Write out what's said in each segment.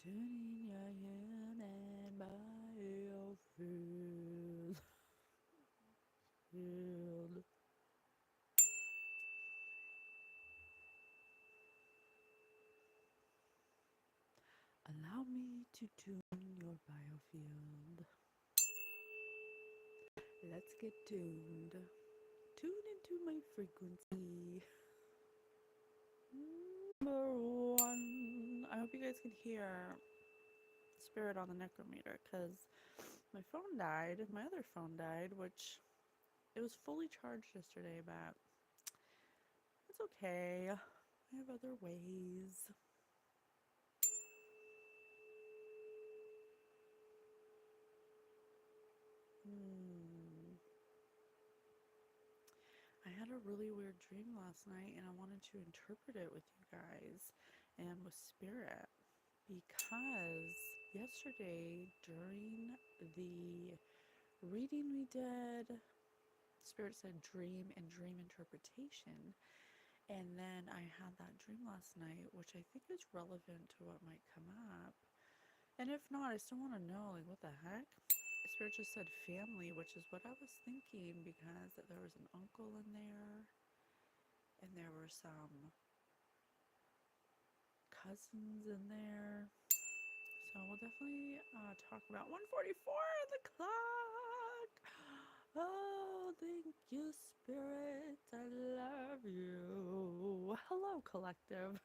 Tuning your human biofield. Field. Allow me to tune your biofield. Let's get tuned. Tune into my frequency. Number one. I hope you guys can hear Spirit on the necrometer because my phone died. My other phone died, which it was fully charged yesterday, but it's okay. I have other ways. Hmm. I had a really weird dream last night and I wanted to interpret it with you guys and with Spirit because yesterday during the reading we did, Spirit said dream and dream interpretation. And then I had that dream last night, which I think is relevant to what might come up. And if not, I still want to know, like, what the heck? Spirit just said family, which is what I was thinking because there was an uncle in there and there were some cousins in there. So we'll definitely talk about 144 on the clock. Oh, thank you, Spirit. I love you. Hello, collective.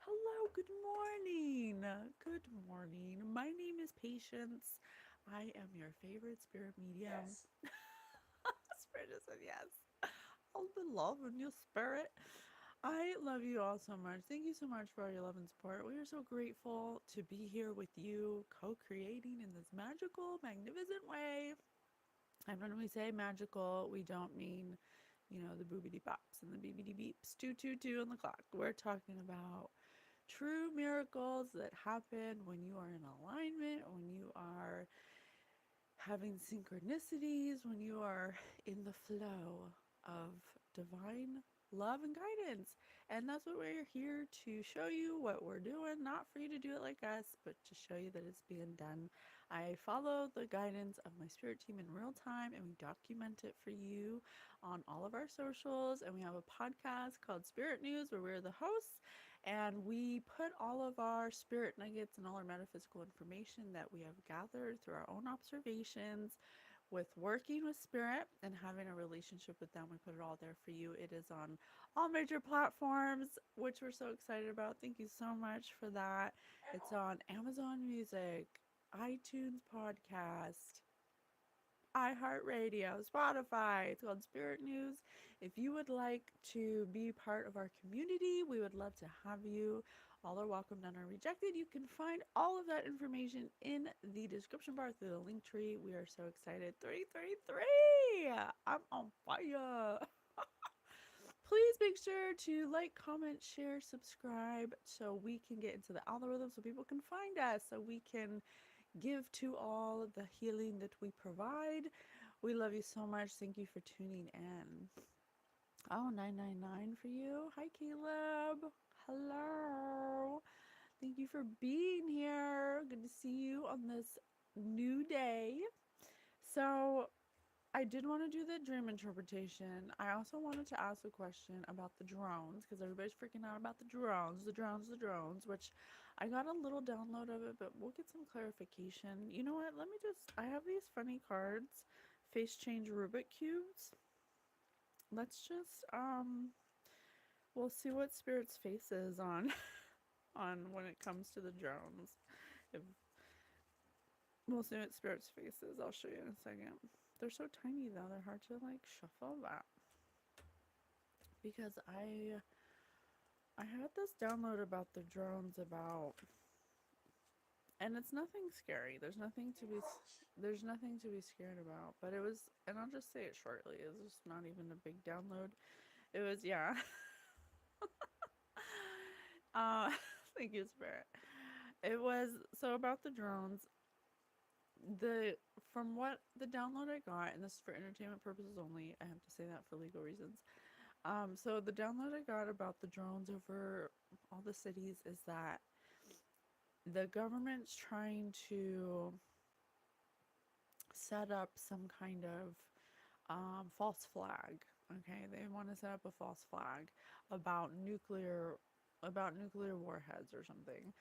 Hello, good morning. Good morning. My name is Patience. I am your favorite spirit medium. Yes. Spirit just said yes. All the love in your spirit. I love you all so much. Thank you so much for all your love and support. We are so grateful to be here with you, co-creating in this magical, magnificent way. And when we say magical, we don't mean, the boobity bops and the beepity beeps, 222 on the clock. We're talking about true miracles that happen when you are in alignment, when you are having synchronicities, when you are in the flow of divine love and guidance. And that's what we're here to show you what we're doing, not for you to do it like us, but to show you that it's being done. I follow the guidance of my spirit team in real time and we document it for you on all of our socials. And we have a podcast called Spirit News where we're the hosts and we put all of our spirit nuggets and all our metaphysical information that we have gathered through our own observations with working with spirit and having a relationship with them. We put it all there for you. It is on all major platforms, which we're so excited about. Thank you so much for that. It's on Amazon Music, iTunes Podcast, iHeartRadio, Spotify. It's called Spirit News. If you would like to be part of our community, we would love to have you. All are welcome, none are rejected. You can find all of that information in the description bar through the link tree. We are so excited. 333! I'm on fire. Please make sure to like, comment, share, subscribe so we can get into the algorithm so people can find us, so we can give to all the healing that we provide. We love you so much. Thank you for tuning in. Oh, 999 for you. Hi, Caleb. Hello. Thank you for being here. Good to see you on this new day. So, I did want to do the dream interpretation. I also wanted to ask a question about the drones because everybody's freaking out about the drones, which I got a little download of it, but we'll get some clarification. You know what? I have these funny cards, face change Rubik cubes. Let's just, we'll see what Spirit's face is on, on when it comes to the drones. If, we'll see what Spirit's face is. I'll show you in a second. They're so tiny though, they're hard to like shuffle that. Because I had this download about the drones and it's nothing scary. There's nothing to be scared about. But it was, and I'll just say it shortly. It's just not even a big download. It was, yeah. uh Thank you, Spirit. It was so about the drones. The From what the download I got, and this is for entertainment purposes only, I have to say that for legal reasons. So the download I got about the drones over all the cities is that the government's trying to set up some kind of false flag. Okay, they want to set up a false flag about nuclear warheads or something.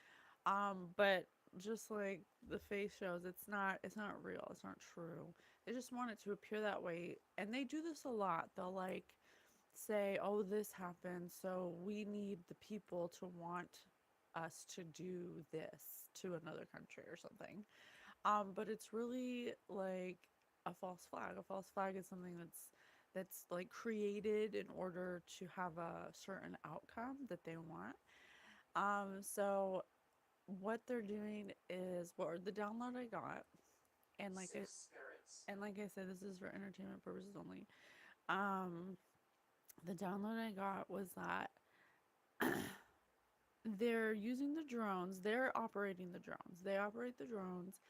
But just like the face shows, it's not real. It's not true. They just want it to appear that way, and they do this a lot. They'll like say, "Oh, this happened, so we need the people to want us to do this to another country or something." But it's really like a false flag. A false flag is something that's like created in order to have a certain outcome that they want. So what they're doing is, or the download I got, and like I said, this is for entertainment purposes only. Um, the download I got was that they're using the drones. They're operating the drones. They operate the drones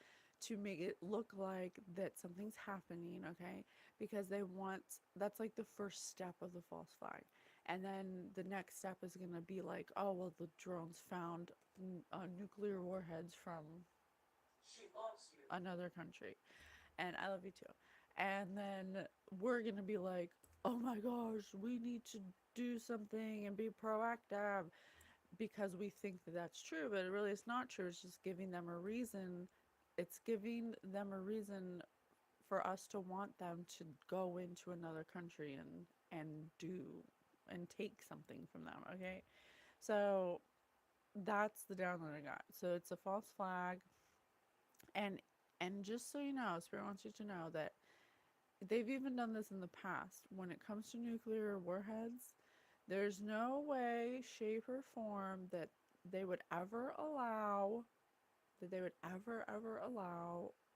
to make it look like that something's happening, okay? Because they want, that's like the first step of the false flag. And then the next step is going to be like, oh, well, the drones found nuclear warheads from another country. And I love you too. And then we're going to be like, oh my gosh, we need to do something and be proactive because we think that that's true, but it really is not true. It's just giving them a reason. It's giving them a reason for us to want them to go into another country and do and take something from them. Okay, so that's the download I got. So it's a false flag, and just so you know, Spirit wants you to know that they've even done this in the past. When it comes to nuclear warheads, there's no way, shape, or form that they would ever allow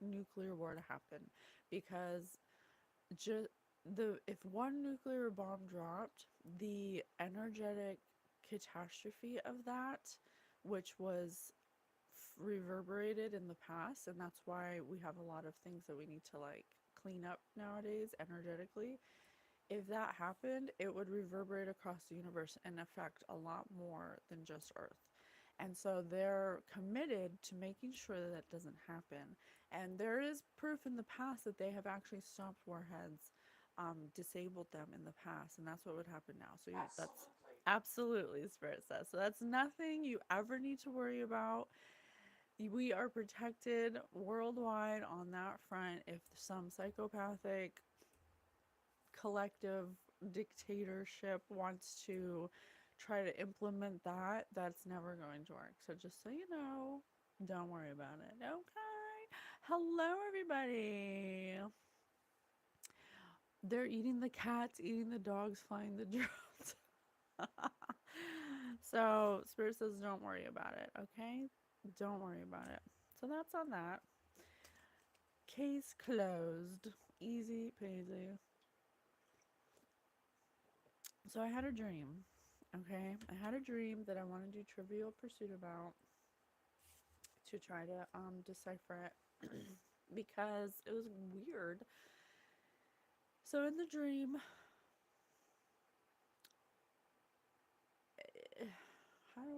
nuclear war to happen, because just the if one nuclear bomb dropped, the energetic catastrophe of that, which was reverberated in the past, and that's why we have a lot of things that we need to like clean up nowadays energetically. If that happened, it would reverberate across the universe and affect a lot more than just Earth. And so they're committed to making sure that that doesn't happen. And there is proof in the past that they have actually stopped warheads, disabled them in the past, and that's what would happen now. So that's absolutely, Spirit says. So that's nothing you ever need to worry about. We are protected worldwide on that front. If some psychopathic collective dictatorship wants to try to implement that, that's never going to work. So just so you know, don't worry about it. Okay. Hello, everybody. They're eating the cats, eating the dogs, flying the drones. So, Spirit says, don't worry about it, okay? Don't worry about it. So, that's on that. Case closed. Easy peasy. So I had a dream, okay? I had a dream that I want to do Trivial Pursuit about to try to decipher it because it was weird. So in the dream,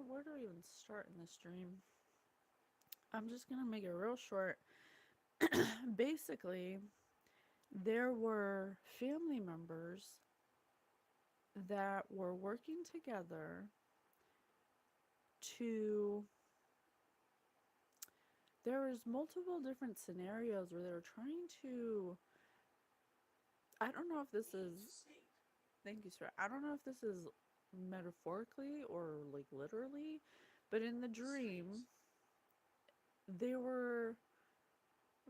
where do I even start in this dream? I'm just gonna make it real short. Basically, there were family members that were working together to there was multiple different scenarios where they were trying to I don't know if this is thank you, sir. I don't know if this is metaphorically or like literally, but in the dream there were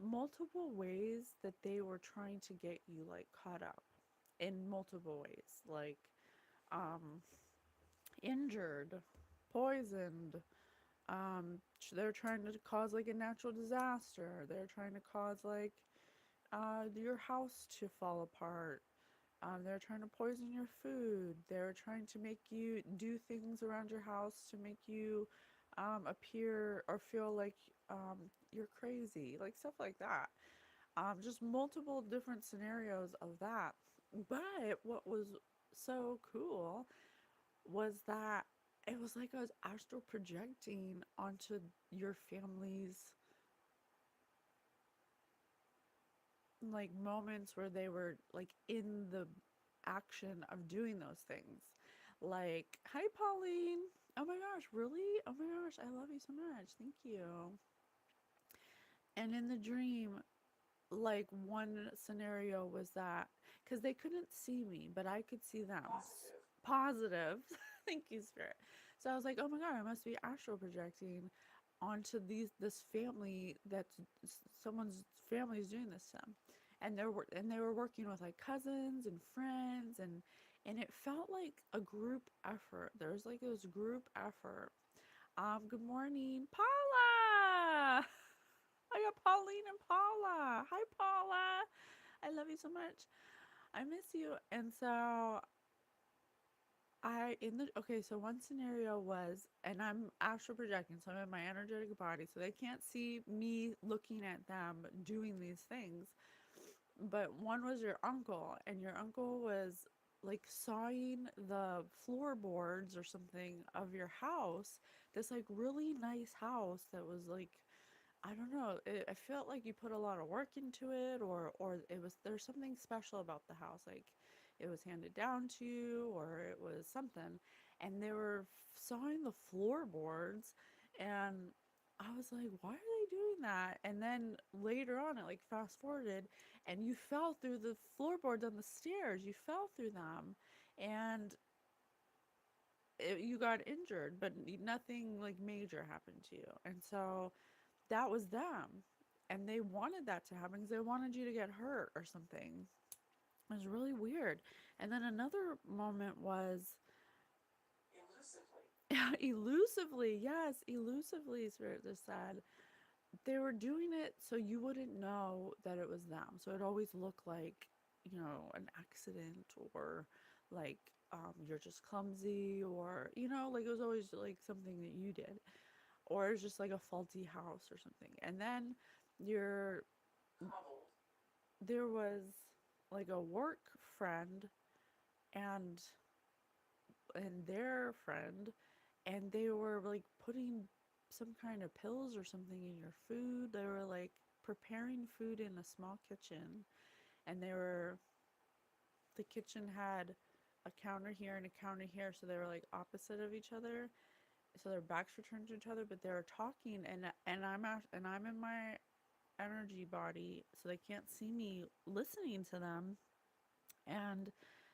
multiple ways that they were trying to get you like caught up in multiple ways, like um injured, poisoned, they're trying to cause like a natural disaster, they're trying to cause like your house to fall apart. They're trying to poison your food. They're trying to make you do things around your house to make you appear or feel like you're crazy, like stuff like that. Just multiple different scenarios of that. But what was so cool was that it was like I was astral projecting onto your family's like moments where they were like in the action of doing those things. Like, hi Pauline. Oh my gosh, really? Oh my gosh, I love you so much. Thank you. And in the dream, like one scenario was that because they couldn't see me, but I could see them. Positive. Thank you, Spirit. So I was like, oh my God, I must be astral projecting onto this family that's someone's family is doing this to them. And they were working with like cousins and friends and it felt like a group effort. There was like this group effort. Good morning, Paula. I got Pauline and Paula. Hi, Paula. I love you so much. I miss you. And so so one scenario was, and I'm astral projecting, so I'm in my energetic body, so they can't see me looking at them doing these things. But one was your uncle, and your uncle was like sawing the floorboards or something of your house. This like really nice house that was like I don't know. I felt like you put a lot of work into it, or it was there's something special about the house, like it was handed down to you, or it was something. And they were sawing the floorboards, and I was like, why are they doing that? And then later on, it like fast forwarded, and you fell through the floorboards on the stairs. You fell through them, and you got injured, but nothing like major happened to you. And so that was them. And they wanted that to happen because they wanted you to get hurt or something. It was really weird. And then another moment was elusively, yes, elusively, Spirit just said. They were doing it so you wouldn't know that it was them. So it always looked like, an accident or like you're just clumsy or, like it was always like something that you did. Or it's just like a faulty house or something. And then you're there was like a work friend and their friend, and they were like putting some kind of pills or something in your food. They were like preparing food in a small kitchen, and the kitchen had a counter here and a counter here, so they were like opposite of each other, so their backs were turned to each other, but they were talking, and I'm in my energy body, so they can't see me listening to them. And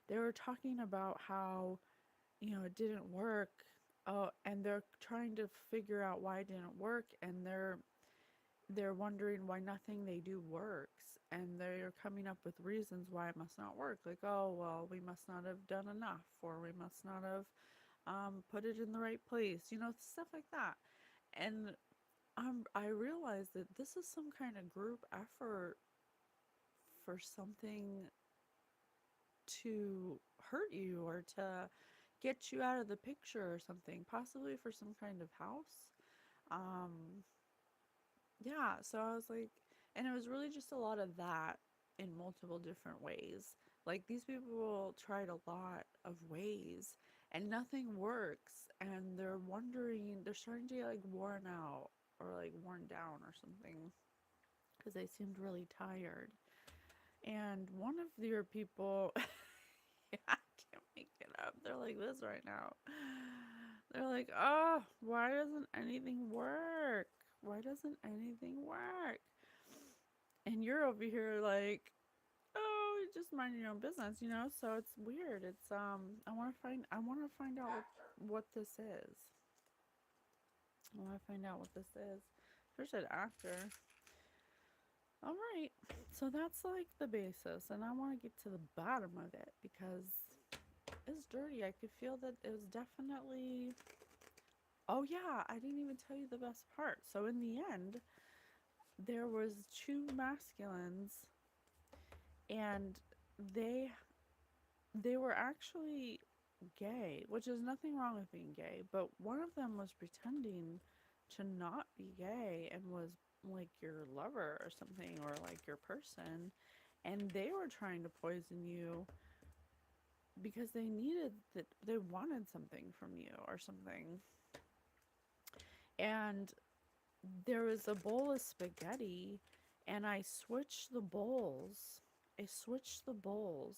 they were talking about how, it didn't work. Oh, and they're trying to figure out why it didn't work, and they're wondering why nothing they do works, and they're coming up with reasons why it must not work. Like, oh, well, we must not have done enough, or we must not have put it in the right place, stuff like that. And I realized that this is some kind of group effort for something to hurt you or to get you out of the picture or something, possibly for some kind of house. Um, yeah, so I was like, and it was really just a lot of that in multiple different ways. Like these people tried a lot of ways and nothing works, and they're starting to get like worn out or like worn down or something because they seemed really tired. And one of your people, I can't make it up. They're like this right now. They're like, oh, why doesn't anything work? Why doesn't anything work? And you're over here like, oh, you just mind your own business. So it's weird. It's I want to find out what this is. I want to find out what this is. First said after. All right. So that's like the basis, and I want to get to the bottom of it because it's dirty. I could feel that it was definitely. Oh yeah, I didn't even tell you the best part. So in the end, there was two masculines, and they they were actually gay, which is nothing wrong with being gay, but one of them was pretending to not be gay and was like your lover or something, or like your person, and they were trying to poison you because they needed that, they wanted something from you or something. And there was a bowl of spaghetti, and I switched the bowls. I switched the bowls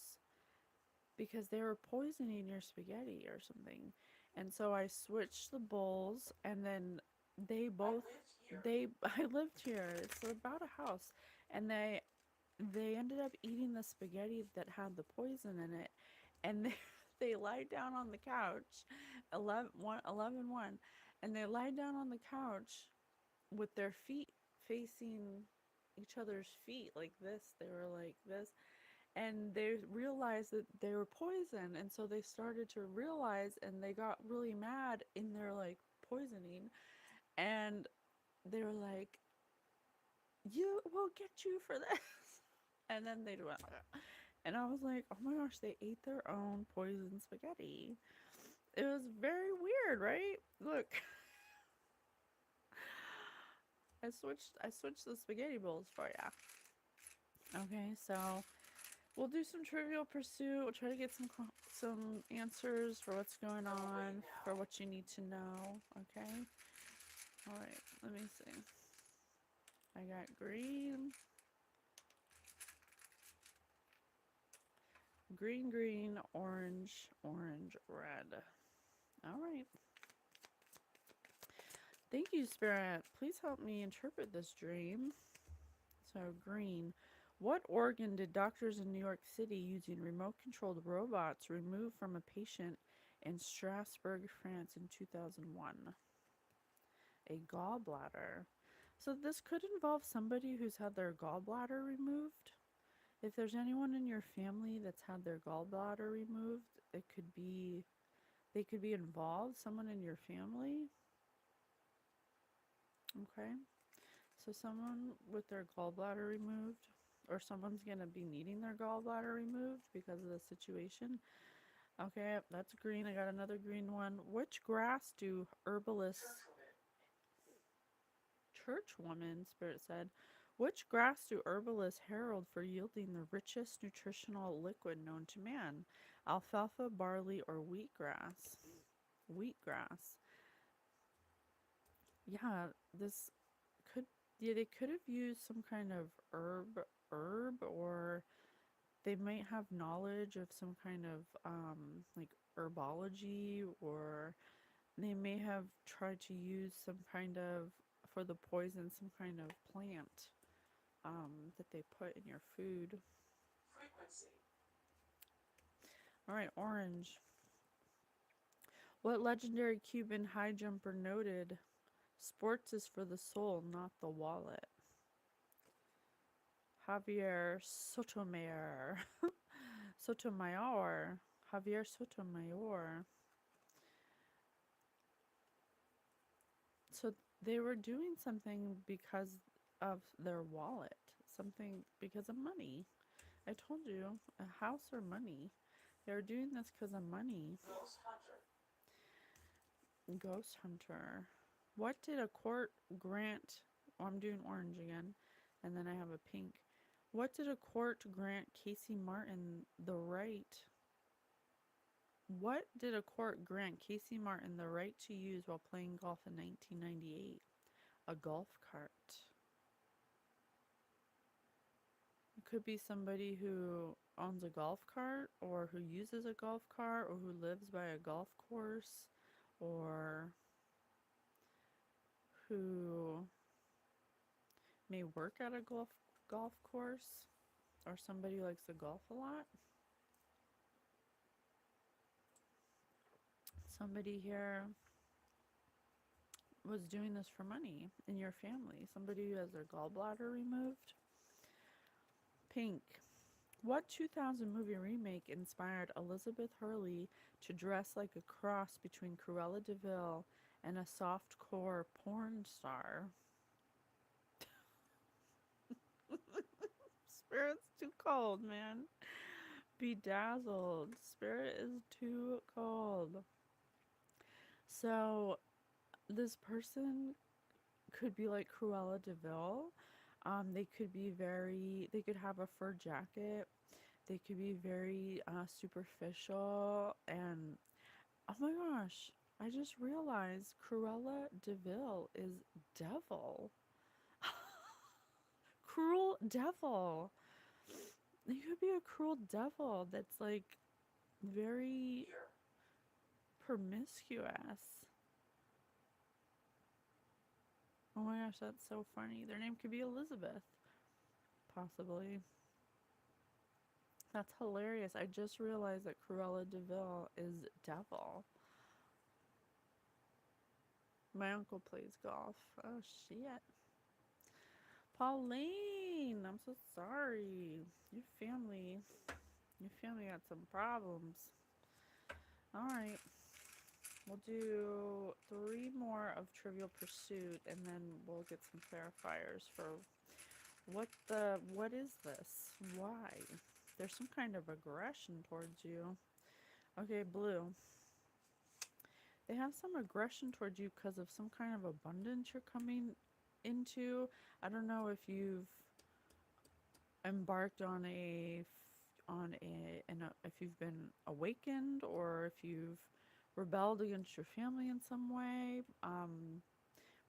because they were poisoning your spaghetti or something. And so I switched the bowls, and then they both they I lived here. It's about a house, and they ended up eating the spaghetti that had the poison in it, and they lied down on the couch, 11 1, and they lied down on the couch with their feet facing each other's feet like this. They were like this, and they realized that they were poisoned, and so they started to realize, and they got really mad in their like poisoning, and they were like, "You will get you for this," and then they went, and I was like, "Oh my gosh, they ate their own poison spaghetti." It was very weird, right? Look, I switched the spaghetti bowls for ya. Okay, so we'll do some Trivial Pursuit. We'll try to get some answers for what's going on, for what you need to know. Okay. All right. Let me see. I got green, green, green, orange, orange, red. All right. Thank you, Spirit. Please help me interpret this dream. So green. What organ did doctors in New York City using remote-controlled robots remove from a patient in Strasbourg, France in 2001? A gallbladder. So this could involve somebody who's had their gallbladder removed. If there's anyone in your family that's had their gallbladder removed, it could be they could be involved, someone in your family. Okay. So someone with their gallbladder removed, or someone's going to be needing their gallbladder removed because of the situation. Okay, that's green. I got another green one. Which grass do herbalists Churchwoman, Spirit said, which grass do herbalists herald for yielding the richest nutritional liquid known to man? Alfalfa, barley, or wheatgrass? Wheatgrass. Yeah, this could, yeah, they could have used some kind of herb, or they might have knowledge of some kind of like herbology, or they may have tried to use some kind of, for the poison, some kind of plant that they put in your food. Frequency. All right, orange. What legendary Cuban high jumper noted, "Sports is for the soul, not the wallet"? Javier Sotomayor. Sotomayor. Javier Sotomayor. So they were doing something because of their wallet, something because of money. I told you, a house or money. They were doing this because of money. Ghost Hunter. Ghost Hunter. What did a court grant? Oh, I'm doing orange again, and then I have a pink. What did a court grant Casey Martin the right? What did a court grant Casey Martin the right to use while playing golf in 1998? A golf cart. It could be somebody who owns a golf cart, or who uses a golf cart, or who lives by a golf course, or who may work at a golf course, or somebody who likes to golf a lot. Somebody here was doing this for money in your family. Somebody who has their gallbladder removed. Pink. What 2000 movie remake inspired Elizabeth Hurley to dress like a cross between Cruella de Vil and a soft-core porn star? Spirit's too cold, man. Bedazzled. Spirit is too cold. So this person could be like Cruella de Vil. They could be they could have a fur jacket. They could be very superficial. And oh my gosh, I just realized Cruella de Vil is devil. Cruel devil. You could be a cruel devil that's like very promiscuous. Oh my gosh, that's so funny. Their name could be Elizabeth, possibly. That's hilarious. I just realized that Cruella de Vil is devil. My uncle plays golf. Oh shit. Pauline, I'm so sorry. Your family got some problems. All right. We'll do 3 more of Trivial Pursuit, and then we'll get some clarifiers for what is this? Why? There's some kind of aggression towards you. Okay, Blue. They have some aggression towards you because of some kind of abundance you're coming into. I don't know if you've embarked on if you've been awakened or if you've rebelled against your family in some way.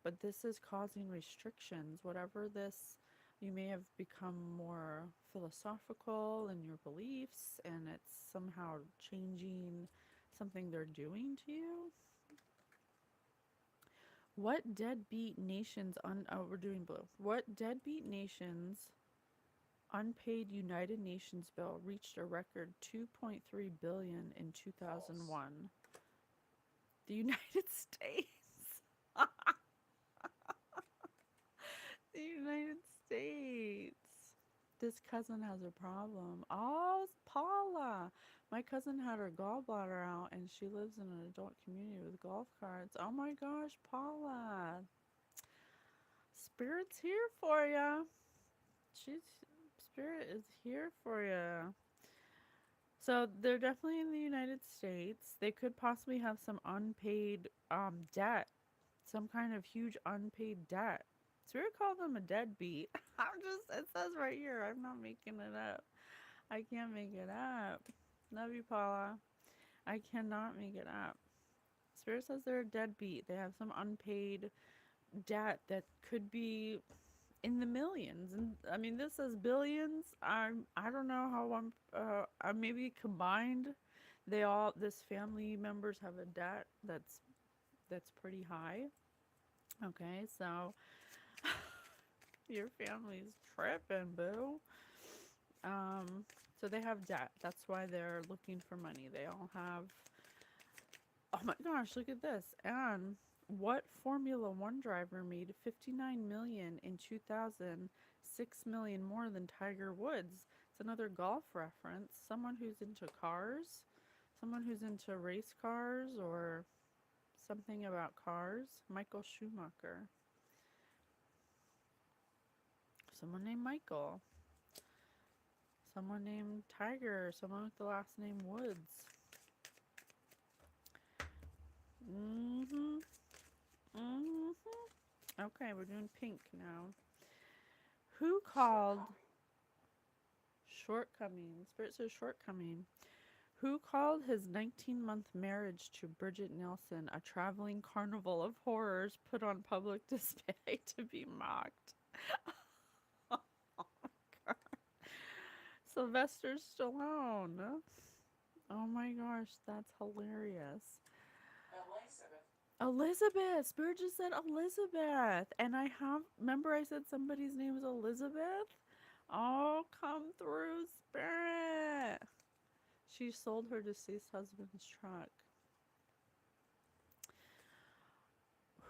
But this is causing restrictions. Whatever this, you may have become more philosophical in your beliefs, and it's somehow changing something they're doing to you. What deadbeat nations we're doing Blue. What deadbeat nations unpaid United Nations bill reached a record 2.3 billion in 2001? The United States. The United States. This cousin has a problem. Oh, Paula. My cousin had her gallbladder out and she lives in an adult community with golf carts. Oh my gosh, Paula. Spirit's here for ya. Spirit is here for ya. So they're definitely in the United States. They could possibly have some unpaid debt, some kind of huge unpaid debt. Spirit called them a deadbeat. It says right here. I'm not making it up. I can't make it up. Love you, Paula. I cannot make it up. Spirit says they're a deadbeat. They have some unpaid debt that could be in the millions. And I mean, this says billions. I don't know how maybe combined, this family members have a debt that's pretty high. Okay, so your family's tripping, boo. So they have debt. That's why they're looking for money. They all have. Oh my gosh, look at this. And what Formula One driver made 59 million in 2000, 6 million more than Tiger Woods? It's another golf reference. Someone who's into cars, someone who's into race cars or something about cars. Michael Schumacher. Someone named Michael. Someone named Tiger. Someone with the last name Woods. Okay, we're doing pink now. Who called Shortcoming? Spirit says shortcoming. Who called his 19-month marriage to Bridget Nielsen a traveling carnival of horrors put on public display to be mocked? Oh my God. Sylvester Stallone. Oh my gosh, that's hilarious. Elizabeth. Spirit just said Elizabeth. And remember I said somebody's name is Elizabeth? Oh, come through, Spirit. She sold her deceased husband's truck.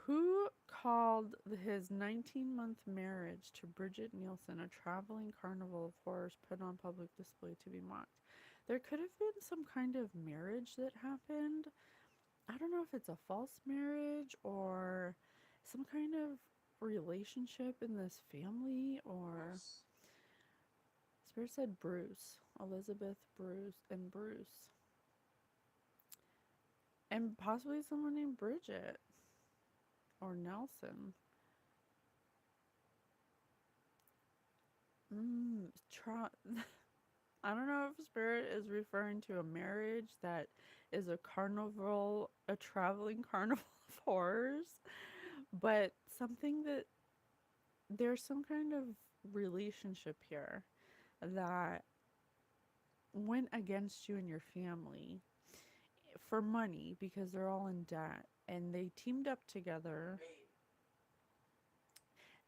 Who called his 19-month marriage to Bridget Nielsen a traveling carnival of horrors put on public display to be mocked? There could have been some kind of marriage that happened. I don't know if it's a false marriage or some kind of relationship in this family, or Spirit said Bruce, Elizabeth, Bruce, and possibly someone named Bridget or Nelson. I don't know if spirit is referring to a marriage that is a carnival, a traveling carnival of horrors, but something that there's some kind of relationship here that went against you and your family for money because they're all in debt and they teamed up together.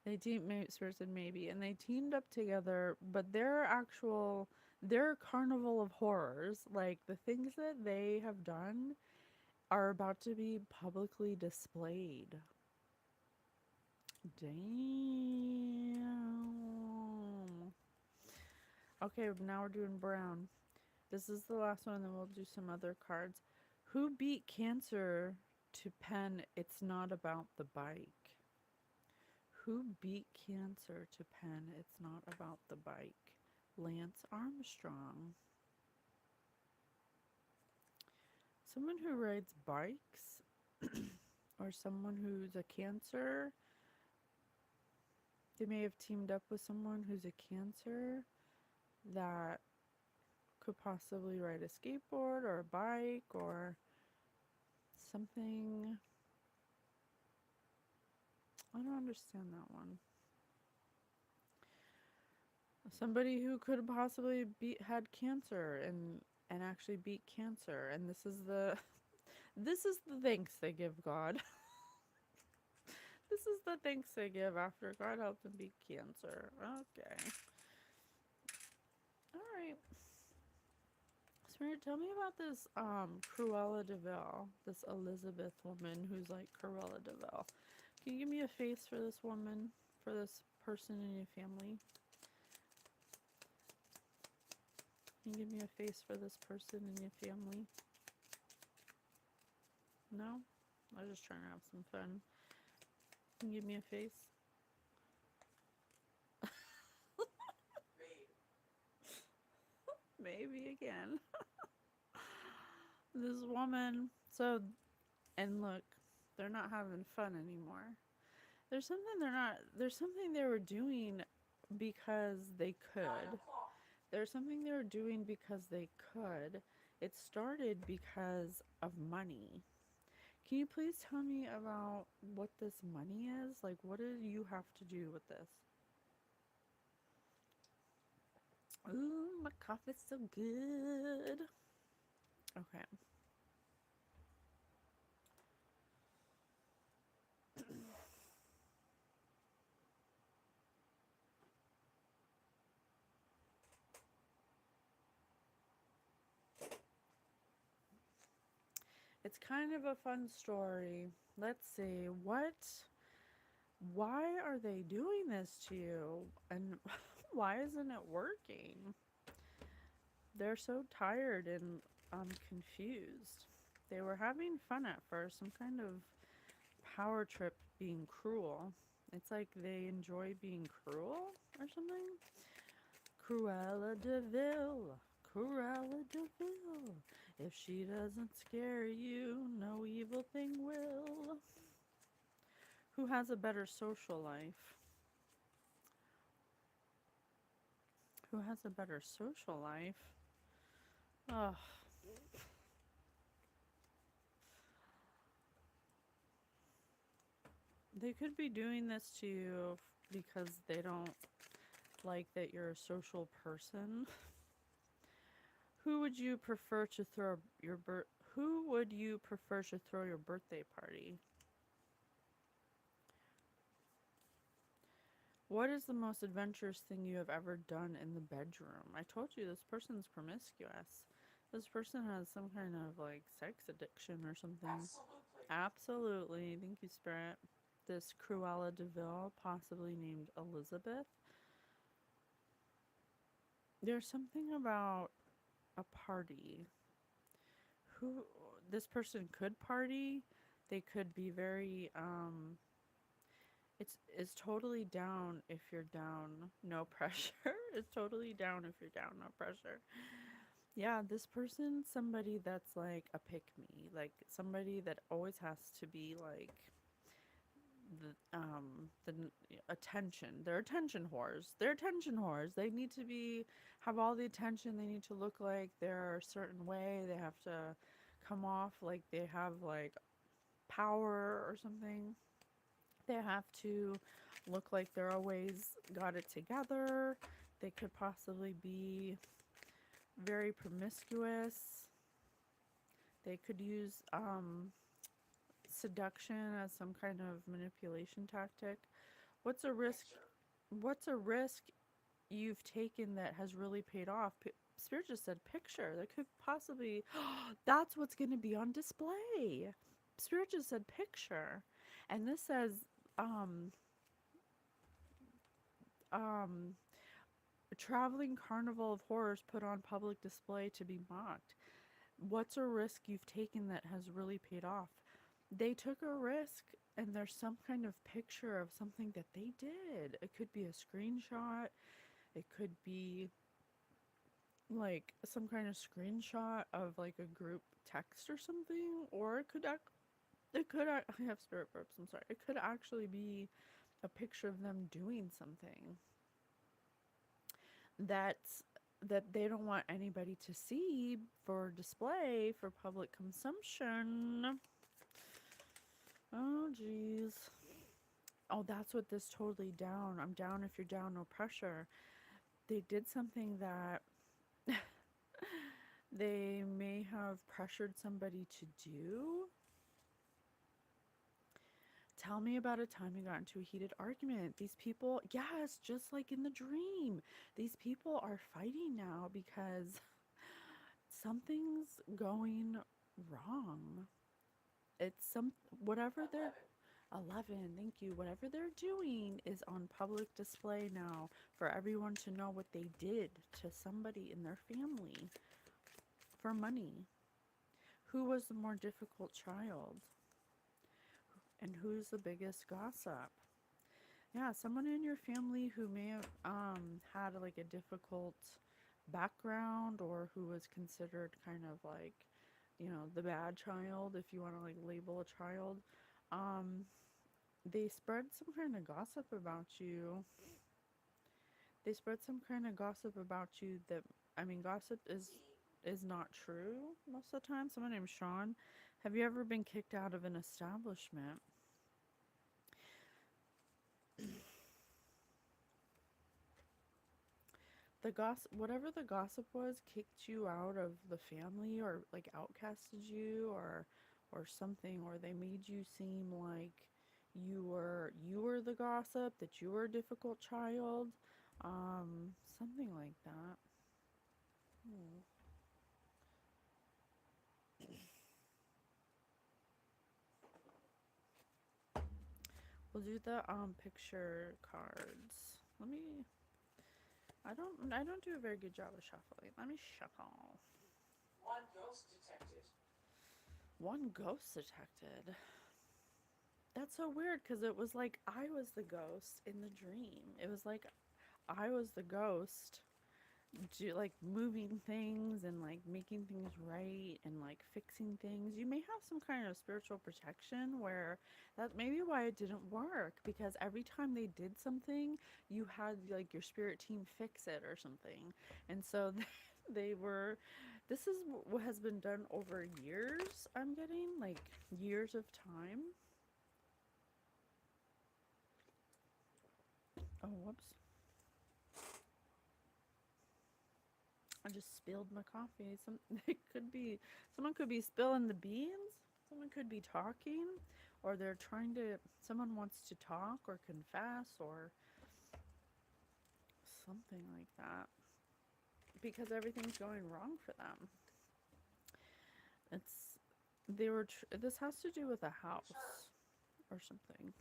They teamed, maybe Spirit said maybe, and they teamed up together, but their carnival of horrors, like the things that they have done, are about to be publicly displayed. Damn. Okay, now we're doing brown. This is the last one, and then we'll do some other cards. Who beat cancer to pen It's Not About the Bike? Who beat cancer to pen It's Not About the Bike? Lance Armstrong. Someone who rides bikes or someone who's a cancer. They may have teamed up with someone who's a cancer that could possibly ride a skateboard or a bike or something. I don't understand that one. Somebody who could possibly had cancer and actually beat cancer, and this is the thanks they give God. This is the thanks they give after God helped them beat cancer. Okay. All right. Spirit, tell me about this Cruella de Vil, this Elizabeth woman who's like Cruella de Vil. Can you give me a face for this woman, for this person in your family? Can you give me a face for this person in your family? No? I was just trying to have some fun. Can you give me a face? Maybe again. This woman. So, and look, they're not having fun anymore. There's something they were doing because they could. There's something they were doing because they could. It started because of money. Can you please tell me about what this money is? Like, what do you have to do with this? Ooh, my coffee's so good. Okay. It's kind of a fun story. Let's see. Why are they doing this to you? And why isn't it working? They're so tired and confused. They were having fun at first, some kind of power trip being cruel. It's like they enjoy being cruel or something. Cruella de Vil, Cruella de Vil. If she doesn't scare you, no evil thing will. Who has a better social life? Who has a better social life? Ugh. They could be doing this to you because they don't like that you're a social person. Who would you prefer to throw your Who would you prefer to throw your birthday party? What is the most adventurous thing you have ever done in the bedroom? I told you this person's promiscuous. This person has some kind of like sex addiction or something. Absolutely. Thank you, Spirit. This Cruella de Vil, possibly named Elizabeth. There's something about a party. Who this person could party. They could be very it's totally down if you're down, no pressure. It's totally down if you're down, no pressure. Yeah, this person's somebody that's like a pick me, like somebody that always has to be like the attention. They're attention whores. They're attention whores. They need to be have all the attention. They need to look like they're a certain way. They have to come off like they have like power or something. They have to look like they're always got it together. They could possibly be very promiscuous. They could use seduction as some kind of manipulation tactic. What's a risk? What's a risk you've taken that has really paid off? Spirit just said picture. That could possibly. That's what's going to be on display. Spirit just said picture, and this says um um a traveling carnival of horrors put on public display to be mocked. What's a risk you've taken that has really paid off? They took a risk, and there's some kind of picture of something that they did. It could be a screenshot, it could be like some kind of screenshot of like a group text or something, or I have spirit burps, I'm sorry. It could actually be a picture of them doing something that's that they don't want anybody to see for display for public consumption. Oh jeez. Oh, that's what this totally down. I'm down if you're down, no pressure. They did something that they may have pressured somebody to do. Tell me about a time you got into a heated argument. These people, yes, just like in the dream, these people are fighting now because something's going wrong. It's whatever they're 11, thank you. Whatever they're doing is on public display now for everyone to know what they did to somebody in their family for money. Who was the more difficult child? And who's the biggest gossip? Yeah, someone in your family who may have had like a difficult background, or who was considered kind of like, the bad child, if you want to like label a child. Um, they spread some kind of gossip about you. They spread some kind of gossip about you that, I mean, gossip is not true most of the time. Someone named Sean. Have you ever been kicked out of an establishment? The gossip, whatever the gossip was, kicked you out of the family, or like outcasted you, or something, or they made you seem like you were the gossip, that you were a difficult child, something like that. Hmm. We'll do the picture cards. Let me. I don't do a very good job of shuffling. Let me shuffle. One ghost detected. One ghost detected. That's so weird, because it was like I was the ghost in the dream. It was like I was the ghost, like moving things and like making things right and like fixing things. You may have some kind of spiritual protection where that may be why it didn't work, because every time they did something, you had like your spirit team fix it or something. And so they were. This is what has been done over years. I'm getting like years of time. Oh, whoops. I just spilled my coffee. It could be someone could be spilling the beans. Someone could be talking, or they're trying to. Someone wants to talk or confess or something like that, because everything's going wrong for them. It's they were. This has to do with a house or something.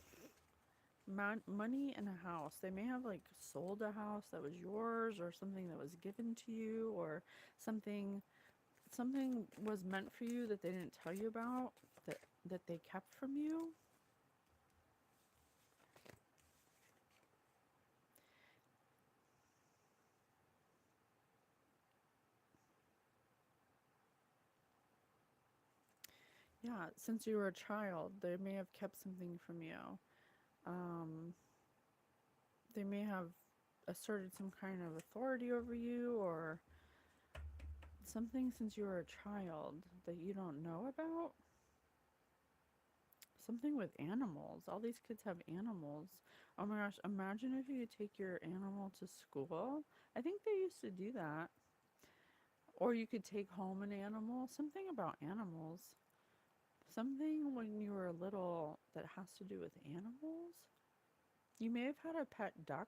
Money in a house. They may have like sold a house that was yours, or something that was given to you, or something was meant for you that they didn't tell you about, that they kept from you. Yeah, since you were a child, they may have kept something from you. Um, they may have asserted some kind of authority over you or something since you were a child that you don't know about. Something with animals. All these kids have animals. Oh my gosh, imagine if you could take your animal to school. I think they used to do that. Or you could take home an animal. Something about animals. Something when you were little that has to do with animals. You may have had a pet duck.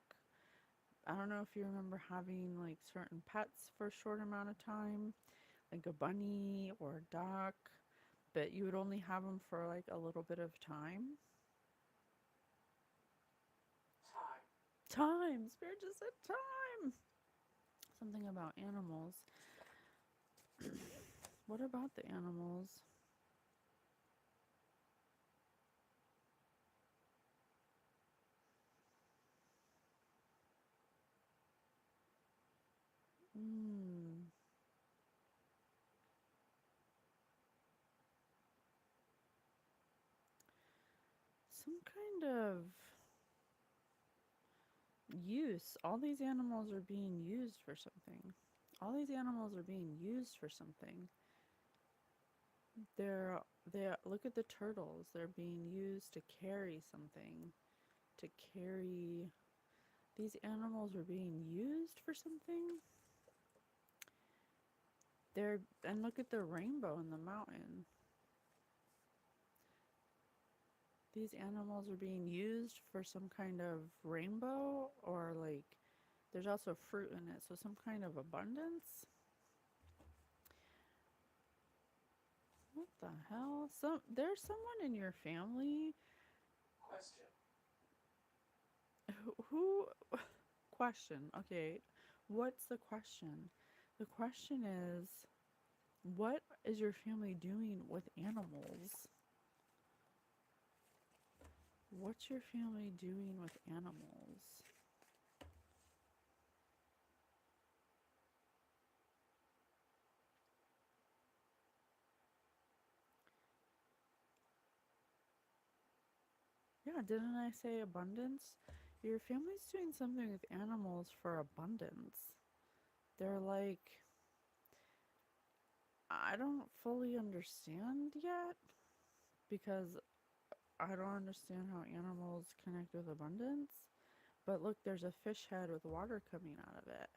I don't know if you remember having like certain pets for a short amount of time, like a bunny or a duck, but you would only have them for like a little bit of time. Time. Time! Spirit just said time! Something about animals. What about the animals? Hmm. Some kind of use. All these animals are being used for something. All these animals are being used for something. They're they look at the turtles. They're being used to carry something. To carry these animals are being used for something. They're and look at the rainbow in the mountain. These animals are being used for some kind of rainbow or like there's also fruit in it, so some kind of abundance. What the hell? There's someone in your family Question. who question. Okay, what's the question? The question is what is your family doing with animals? What's your family doing with animals? Yeah, didn't I say abundance? Your family's doing something with animals for abundance. They're like, I don't fully understand yet because I don't understand how animals connect with abundance. But look, there's a fish head with water coming out of it.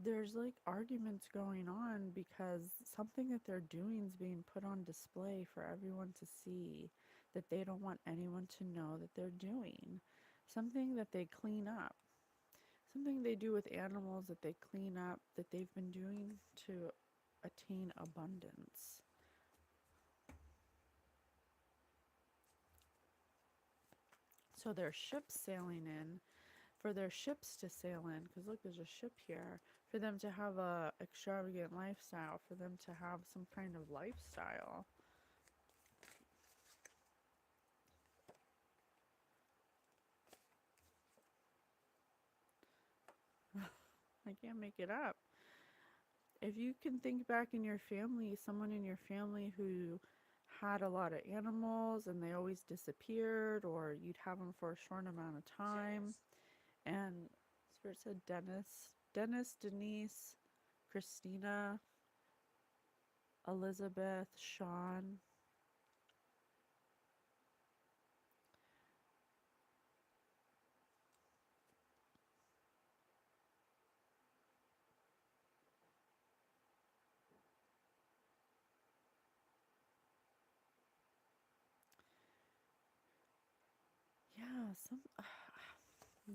There's like arguments going on because something that they're doing is being put on display for everyone to see that they don't want anyone to know that they're doing. Something that they clean up. Something they do with animals that they clean up that they've been doing to attain abundance. So there's ships sailing in for their ships to sail in because look, there's a ship here for them to have a extravagant lifestyle, for them to have some kind of lifestyle. I can't make it up. If you can think back in your family, someone in your family who had a lot of animals and they always disappeared, or you'd have them for a short amount of time. And Spirit said Dennis, Denise, Christina, Elizabeth, Sean. Yeah, some.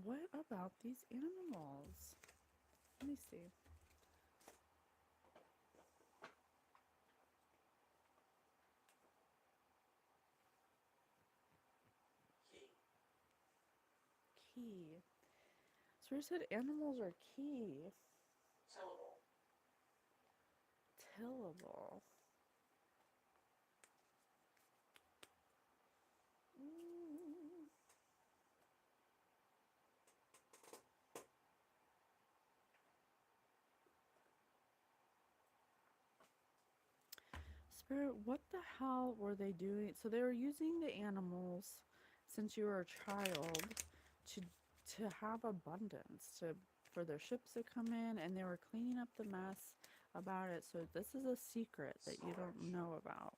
What about these animals? Let me see. Key. Key. Spirit said animals are key. Tillable. Tillable. Mm. Spirit, what the hell were they doing? So they were using the animals since you were a child to have abundance, to for their ships to come in, and they were cleaning up the mess about it. So this is a secret that you don't know about.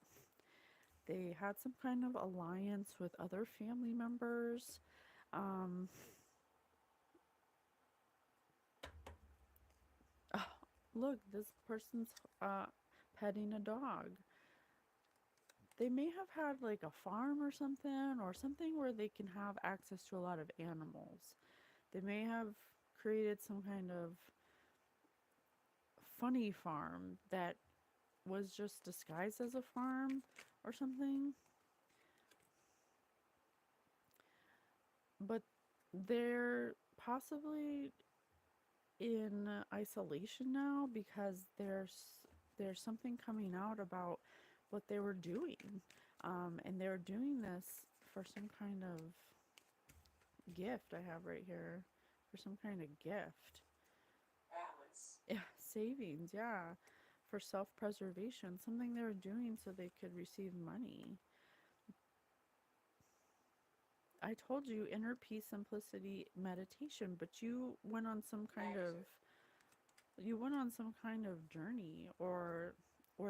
They had some kind of alliance with other family members. Um, oh, look, this person's petting a dog. They may have had like a farm or something where they can have access to a lot of animals. They may have created some kind of funny farm that was just disguised as a farm or something. But they're possibly in isolation now because there's something coming out about what they were doing, and they were doing this for some kind of gift I have right here, for some kind of gift. Balance. Yeah, savings, yeah, for self-preservation, something they were doing so they could receive money. I told you inner peace, simplicity, meditation, but Negative. you went on some kind of journey, or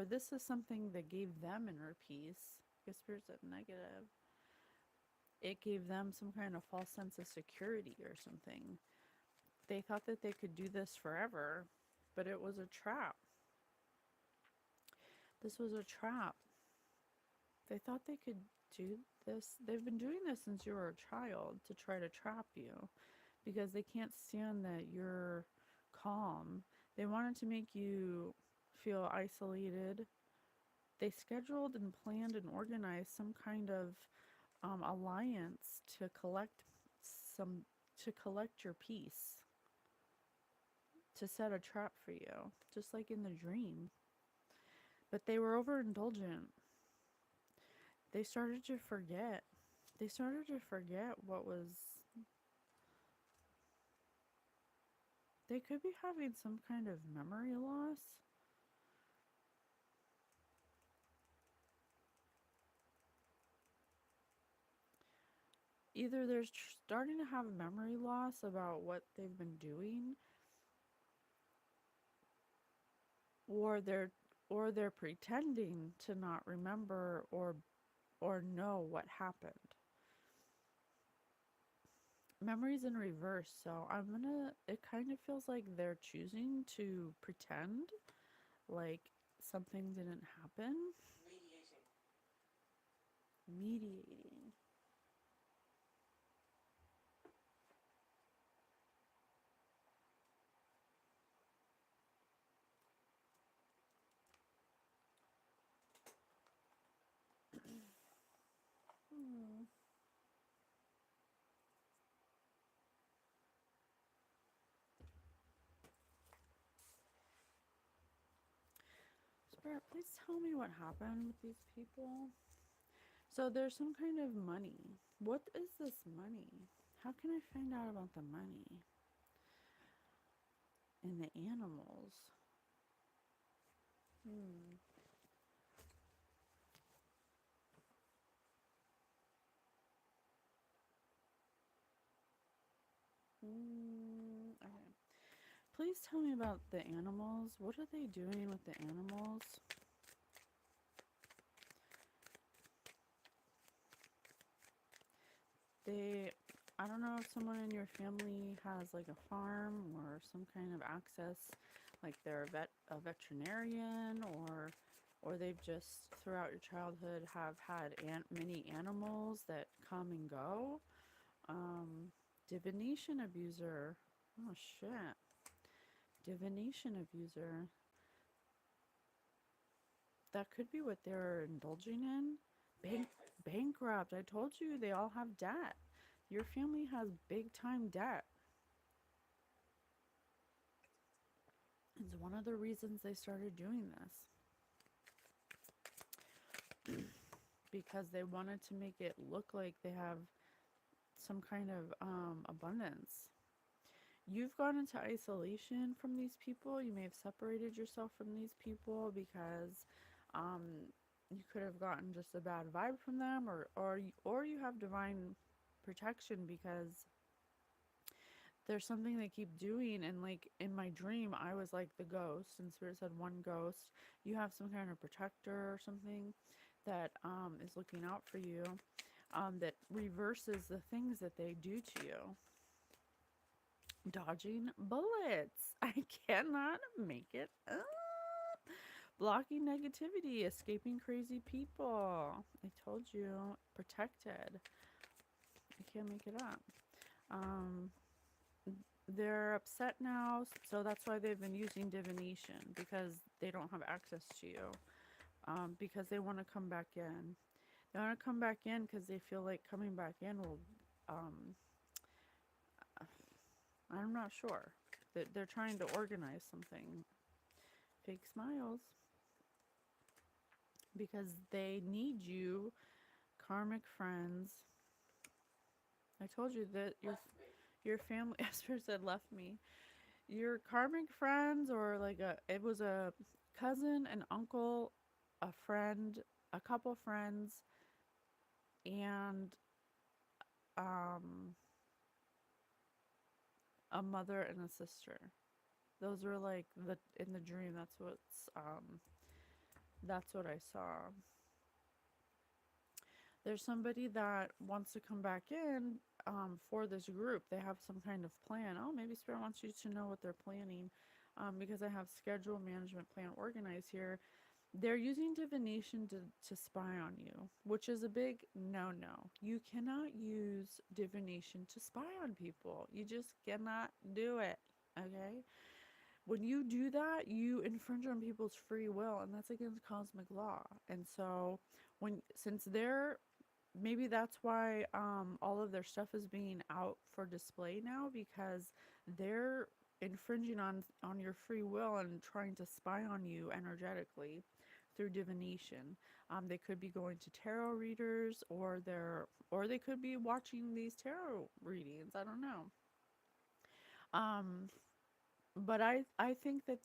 this is something that gave them inner peace. Because spirit said negative. It gave them some kind of false sense of security or something. They thought that they could do this forever, but it was a trap. This was a trap. They thought they could do this. They've been doing this since you were a child to try to trap you because they can't stand that you're calm. They wanted to make you feel isolated. They scheduled and planned and organized some kind of alliance some to collect your peace, to set a trap for you, just like in the dream. But they were overindulgent. They started to forget. They started to forget what was. They could be having some kind of memory loss. Either they're starting to have memory loss about what they've been doing, or they're pretending to not remember or know what happened. Memories in reverse, so it kind of feels like they're choosing to pretend like something didn't happen. Mediating. Mediating. Hmm. Spirit, please tell me what happened with these people. So there's some kind of money. What is this money? How can I find out about the money and the animals? Hmm. Okay. Please tell me about the animals. What are they doing with the animals? I don't know if someone in your family has like a farm or some kind of access, like they're a veterinarian, or they've just throughout your childhood have had many animals that come and go. Divination abuser. Oh shit. Divination abuser. That could be what they're indulging in. Bank Bankrupt. I told you they all have debt. Your family has big time debt. It's one of the reasons they started doing this. Because they wanted to make it look like they have some kind of abundance. You've gone into isolation from these people. You may have separated yourself from these people because um, you could have gotten just a bad vibe from them, or you have divine protection, because there's something they keep doing. And like in my dream, I was like the ghost, and spirit said one ghost. You have some kind of protector or something that is looking out for you, that reverses the things that they do to you. Dodging bullets. I cannot make it up. Blocking negativity, escaping crazy people. I told you, protected. I can't make it up. Um, they're upset now, so that's why they've been using divination, because they don't have access to you. Because they want to come back in. They want to come back in because they feel like coming back in will. Um, I'm not sure. They're trying to organize something. Fake smiles. Because they need you, karmic friends. I told you that your family, Esther said, left me. Your karmic friends, or like it was a cousin, an uncle, a friend, a couple friends, and um, a mother and a sister. Those were like the in the dream. That's what I saw. There's somebody that wants to come back in, for this group. They have some kind of plan. Oh, maybe Spirit wants you to know what they're planning, because I have schedule management plan organized here. They're using divination to spy on you, which is a big no. You cannot use divination to spy on people. You just cannot do it. Okay? When you do that, you infringe on people's free will, and that's against cosmic law. And so, since they're maybe that's why all of their stuff is being out for display now, because they're infringing on your free will and trying to spy on you energetically through divination. They could be going to tarot readers, or they could be watching these tarot readings. I don't know. Um, but I think that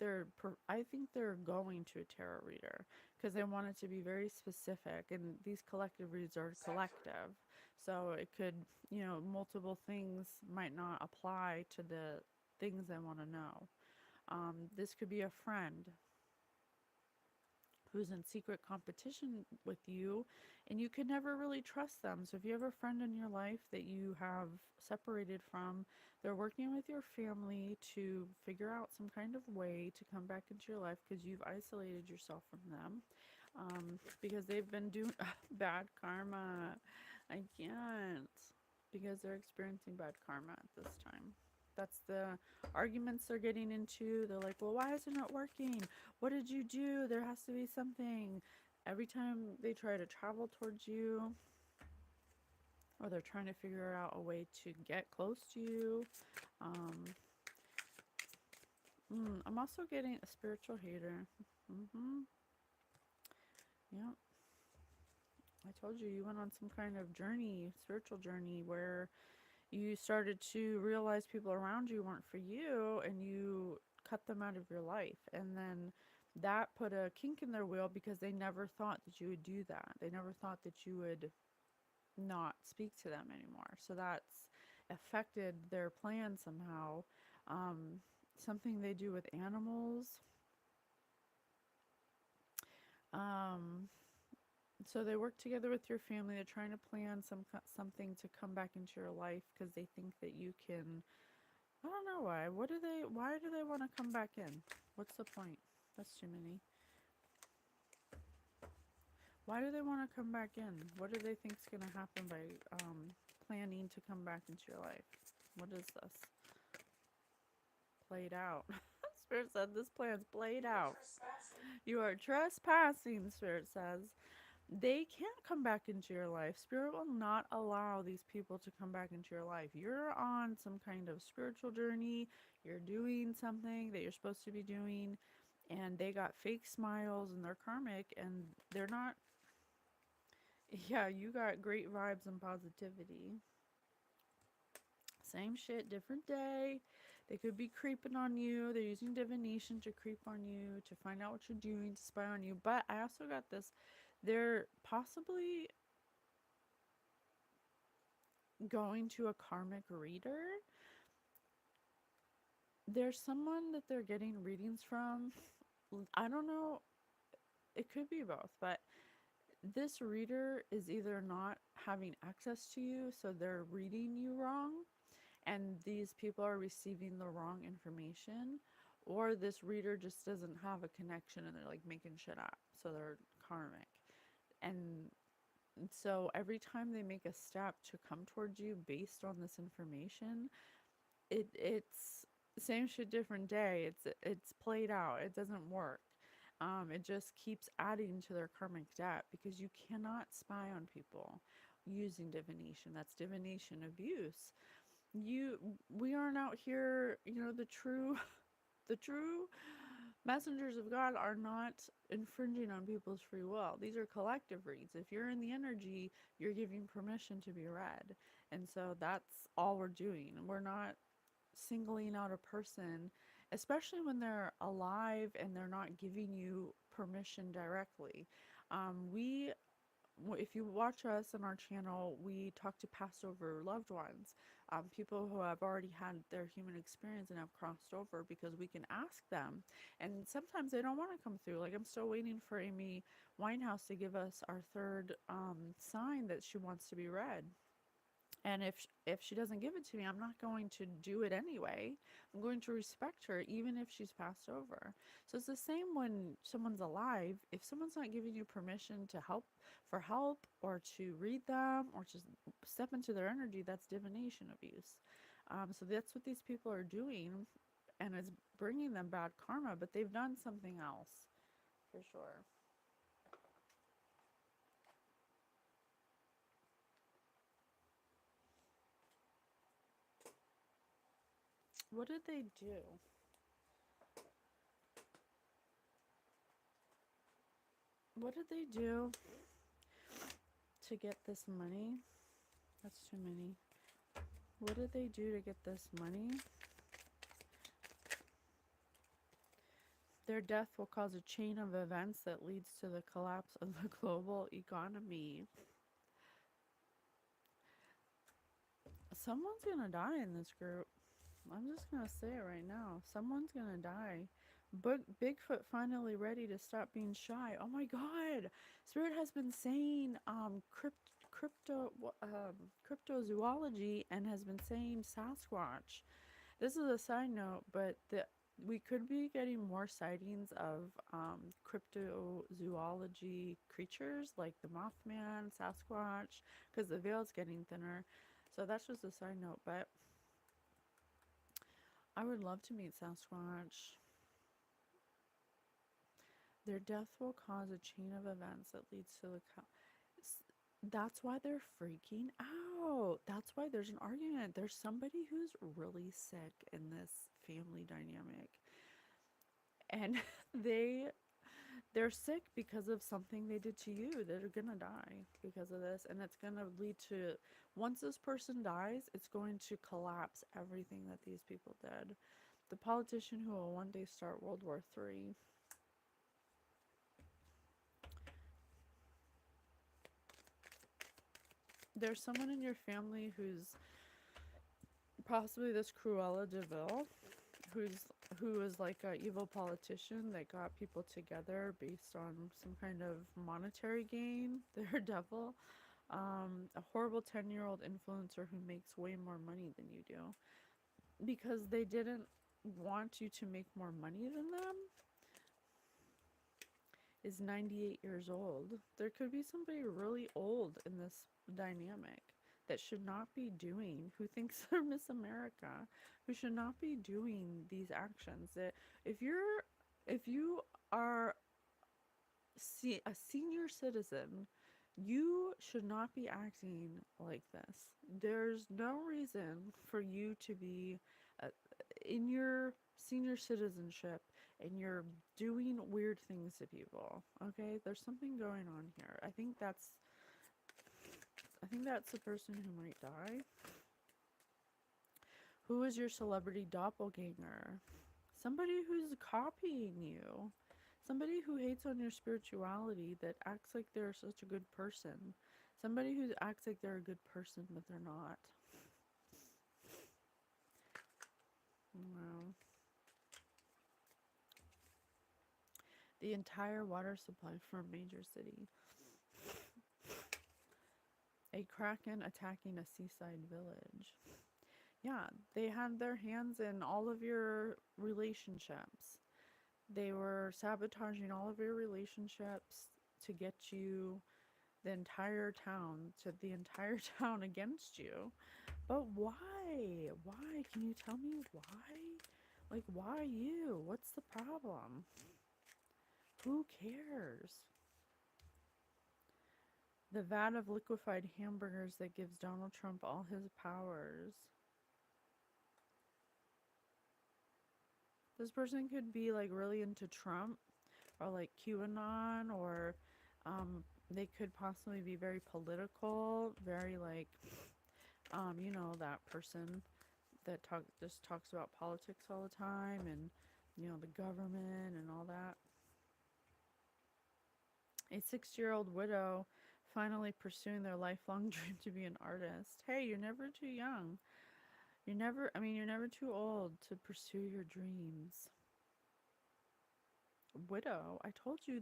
I think they're going to a tarot reader because they want it to be very specific, and these collective reads are collective, so it could, multiple things might not apply to the things they want to know. This could be a friend who's in secret competition with you, and you can never really trust them. So if you have a friend in your life that you have separated from, they're working with your family to figure out some kind of way to come back into your life because you've isolated yourself from them, because they've been doing bad karma. I can't, because they're experiencing bad karma at this time. That's the arguments they're getting into. They're like, well, why isn't it working? What did you do? There has to be something. Every time they try to travel towards you, or they're trying to figure out a way to get close to you. Um, I'm also getting a spiritual hater. Yep. I told you, you went on some kind of journey, spiritual journey, where you started to realize people around you weren't for you, and you cut them out of your life. And then that put a kink in their wheel because they never thought that you would do that. They never thought that you would not speak to them anymore. So that's affected their plan somehow. Something they do with animals. Um, so they work together with your family. They're trying to plan something to come back into your life because they think that you can. I don't know why. Why do they want to come back in? What's the point? That's too many. Why do they want to come back in? What do they think is going to happen by planning to come back into your life? What is this? Played out. Spirit said this plan's played out. You are trespassing, Spirit says. They can't come back into your life. Spirit will not allow these people to come back into your life. You're on some kind of spiritual journey. You're doing something that you're supposed to be doing, and they got fake smiles, and they're karmic, and they're not. Yeah, you got great vibes and positivity. Same shit, different day. They could be creeping on you. They're using divination to creep on you, to find out what you're doing, to spy on you. But I also got this They're possibly going to a karmic reader. There's someone that they're getting readings from. I don't know, it could be both, but this reader is either not having access to you, so they're reading you wrong, and these people are receiving the wrong information, or this reader just doesn't have a connection and they're like making shit up, so they're karmic. And so every time they make a step to come towards you based on this information, it's same shit different day. It's played out. It doesn't work. It just keeps adding to their karmic debt because you cannot spy on people using divination. That's divination abuse. We aren't out here, the true messengers of God are not infringing on people's free will. These are collective reads. If you're in the energy, you're giving permission to be read. And so that's all we're doing. We're not singling out a person, especially when they're alive and they're not giving you permission directly. We If you watch us on our channel, we talk to Passover loved ones, people who have already had their human experience and have crossed over, because we can ask them. And sometimes they don't want to come through. Like, I'm still waiting for Amy Winehouse to give us our third sign that she wants to be read. And if she doesn't give it to me, I'm not going to do it anyway. I'm going to respect her even if she's passed over. So it's the same when someone's alive. If someone's not giving you permission to help or to read them or to step into their energy, that's divination abuse. So that's what these people are doing, and it's bringing them bad karma, but they've done something else for sure. What did they do? What did they do to get this money? That's too many. What did they do to get this money? Their death will cause a chain of events that leads to the collapse of the global economy. Someone's gonna die in this group. I'm just gonna say it right now. Someone's gonna die. But Bigfoot finally ready to stop being shy. Oh my God! Spirit has been saying cryptozoology and has been saying Sasquatch. This is a side note, but we could be getting more sightings of cryptozoology creatures like the Mothman, Sasquatch, because the veil's getting thinner. So that's just a side note, but I would love to meet Sasquatch. Their death will cause a chain of events that leads to the that's why they're freaking out. That's why there's an argument. There's somebody who's really sick in this family dynamic. And they they're sick because of something they did to you. They're gonna die because of this, and it's gonna lead to, once this person dies, it's going to collapse everything that these people did. The politician who will one day start World War III. There's someone in your family who's possibly this Cruella de Vil, who is like a evil politician that got people together based on some kind of monetary gain. They're a devil. A horrible 10-year-old influencer who makes way more money than you do because they didn't want you to make more money than them, is 98 years old. There could be somebody really old in this dynamic that should not be doing, who thinks they're Miss America, who should not be doing these actions. That if you are a senior citizen, you should not be acting like this. There's no reason for you to be uh, in your senior citizenship and you're doing weird things to people. Okay, there's something going on here. I think that's the person who might die. Who is your celebrity doppelganger? Somebody who's copying you. Somebody who hates on your spirituality, that acts like they're such a good person. Somebody who acts like they're a good person, but they're not. Wow. The entire water supply for a major city. A kraken attacking a seaside village. Yeah, they had their hands in all of your relationships. They were sabotaging all of your relationships to get you the entire town, to the entire town against you. But why? Why? Can you tell me why? Like, why you? What's the problem? Who cares? The vat of liquefied hamburgers that gives Donald Trump all his powers. This person could be like really into Trump or like QAnon, or they could possibly be very political, very like, that person that just talks about politics all the time, and the government and all that. A 60-year-old widow finally pursuing their lifelong dream to be an artist. Hey, you're never too young. You're never too old to pursue your dreams. Widow, I told you